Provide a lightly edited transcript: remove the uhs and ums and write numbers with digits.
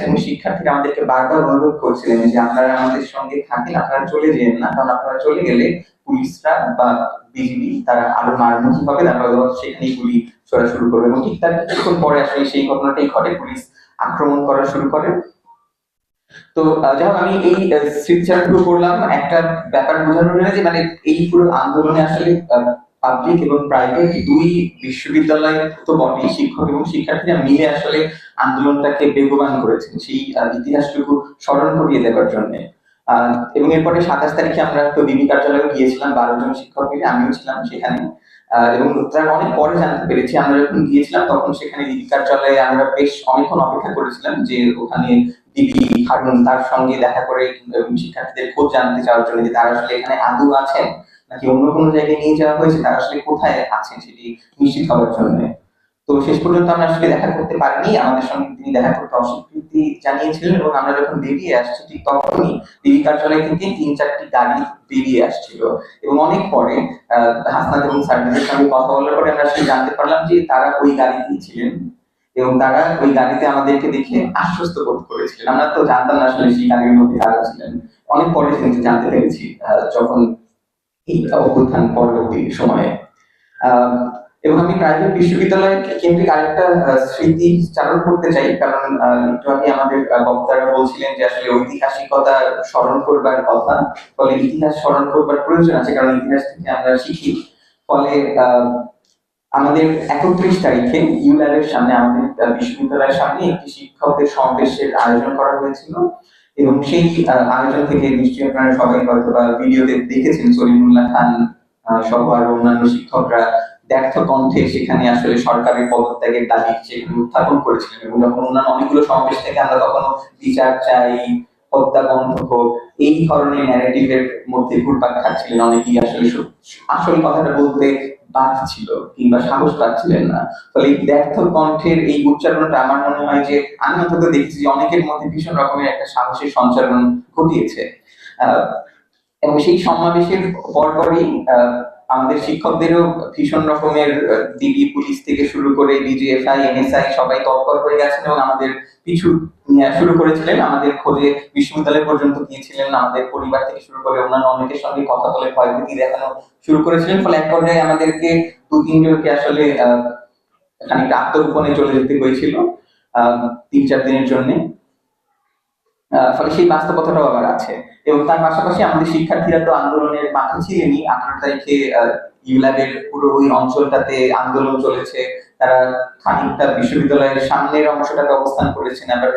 এবং শিক্ষার্থীরা আমাদেরকে বারবার অনুরোধ করছিলেন যে আপনারা আমাদের সঙ্গে থাকেন, আপনারা চলে যেন না, কারণ আপনারা চলে গেলে পুলিশরা বা বিজিবি তারা আরো মারমুখী হবে, তারা হয়তো সেখানেই গুলি ছোড়া শুরু করবে। এবং ঠিক তার কিছুক্ষণ পরে আসলে সেই ঘটনাটাই ঘটে, পুলিশ আক্রমণ করা শুরু করে। তো যাই হোক, আমি এই স্মৃতিচারণগুলো করলাম একটা ব্যাপার বোঝানোর জন্য যে মানে এই পুরো আন্দোলনে আসলে পাবলিক এবং প্রাইভেট দুই বিশ্ববিদ্যালয় তো বটেই, শিক্ষক এবং শিক্ষার্থীরা মিলে আসলে আন্দোলনটাকে বেগবান করেছেন সেই ইতিহাসটুকু স্মরণ করিয়ে দেওয়ার জন্য। এবং এরপরে 27 তারিখে আমরা তো ডিবি কার্যালয়ে গিয়েছিলাম 12 জন শিক্ষক মিলে, আমিও ছিলাম সেখানে। এবং তার অনেক পরে জানতে পেরেছি, আমরা যখন গিয়েছিলাম তখন সেখানে ডিবি কার্যালয়ে আমরা বেশ অনেকক্ষণ অপেক্ষা করেছিলাম যে ওখানে ডিবি হারুন তার সঙ্গে দেখা করে শিক্ষার্থীদের খোঁজ জানতে চাওয়ার জন্য যে তারা আসলে এখানে আদৌ আছেন নাকি অন্য কোনো জায়গায় নিয়ে যাওয়া হয়েছে, তারা আসলে কোথায় আছেন সেটি নিশ্চিত হওয়ার জন্য। তো শেষ পর্যন্ত আমরা আসলে দেখা করতে পারিনি, আমাদের সঙ্গে তিনি দেখা করতে অস্বীকৃতি জানিয়েছিলেন। এবং আমরা যখন বেরিয়ে আসছি ঠিক তখনই ডিবি কার্যালয় থেকে 3-4টি গাড়ি বেরিয়ে আসছিল। এবং অনেক পরে হাসনাত এবং সার্জিসের সঙ্গে কথা বলার পরে আমরা আসলে জানতে পারলাম যে তারা ওই গাড়িতেই ছিলেন এবং তারা ওই গাড়িতে আমাদেরকে দেখে আশ্বস্ত বোধ করেছিলেন। আমরা তো জানতাম না আসলে সেই গাড়ির মধ্যে কারা ছিলেন, অনেক পরে কিন্তু জানতে পেরেছি যখন এই অভ্যুত্থান পরবর্তী সময়ে। আহ, এবং আমি প্রাইভেট বিশ্ববিদ্যালয় কেন্দ্রিক আরেকটা স্মৃতি চারণ করতে চাই, কারণ একটু আগে আমাদের বক্তারা বলছিলেন যে আসলে ঐতিহাসিকতা স্মরণ করবার কথা, ফলে ইতিহাস স্মরণ করবার প্রয়োজন আছে, কারণ ইতিহাস থেকে আমরা শিখি। ফলে আমাদের 31 তারিখে ইউল্যাবের সামনে, আমাদের বিশ্ববিদ্যালয়ের সামনে একটি শিক্ষকদের সমাবেশের আয়োজন করা হয়েছিল। এবং সেই আয়োজন থেকে নিশ্চয়ই আপনারা সবাই হয়তো বা ভিডিওতে দেখেছেন, সলিমুল্লাহ খান সহ আরো অন্যান্য শিক্ষকরা ব্যর্থ কণ্ঠে সেখানে আসলে সরকারের পদত্যাগের দাবি সেখানে উত্থাপন করেছিলেন। এবং যখন অন্যান্য অনেকগুলো সমাবেশ থেকে আমরা কখনো বিচার চাই, হত্যা বন্ধ হোক, এই ধরনের ন্যারেটিভের মধ্যে ঘুরপাক খাচ্ছিলেন অনেকেই, আসলে আসল কথাটা বলতে বাধ ছিল কিংবা সাহস পাচ্ছিলেন না। ফলে এই ব্যর্থ কণ্ঠের এই উচ্চারণটা আমার মনে হয় যে আমি অন্তত দেখেছি যে অনেকের মধ্যে ভীষণ রকমের একটা সাহসের সঞ্চারণ ঘটিয়েছে। এবং সেই সমাবেশের পরপরই আমাদের শিক্ষকদেরও ভীষণ রকমের ডিবি পুলিশ থেকে শুরু করে ডিজিএফআই এনএসআই সবাই তৎপর হয়ে গেছেন এবং আমাদের পিছু নেওয়া শুরু করেছিলেন, আমাদের খোঁজে বিশ্ববিদ্যালয় পর্যন্ত গিয়েছিলেন, আমাদের পরিবার থেকে শুরু করে অন্যান্য অনেকের সঙ্গে কথা বলে ভয়ভীতি দেখানো শুরু করেছিলেন। ফলে এক পর্যায়ে আমাদেরকে 2-3 জনকে আসলে খানিকটা আত্মগোপনে চলে যেতে হয়েছিল 3-4 দিনের জন্য। ফলে সেই বাস্তবতাটাও আবার আছে। এবং তার পাশাপাশি আমাদের শিক্ষার্থীরা তো আন্দোলনের মাঠে ছিলেনই। 18 তারিখে ইউল্যাবের পুরো ওই অঞ্চলটাতে আন্দোলন চলেছে, তারা খানিকটা বিশ্ববিদ্যালয়ের সামনের অংশটাতে অবস্থান করেছেন, আবার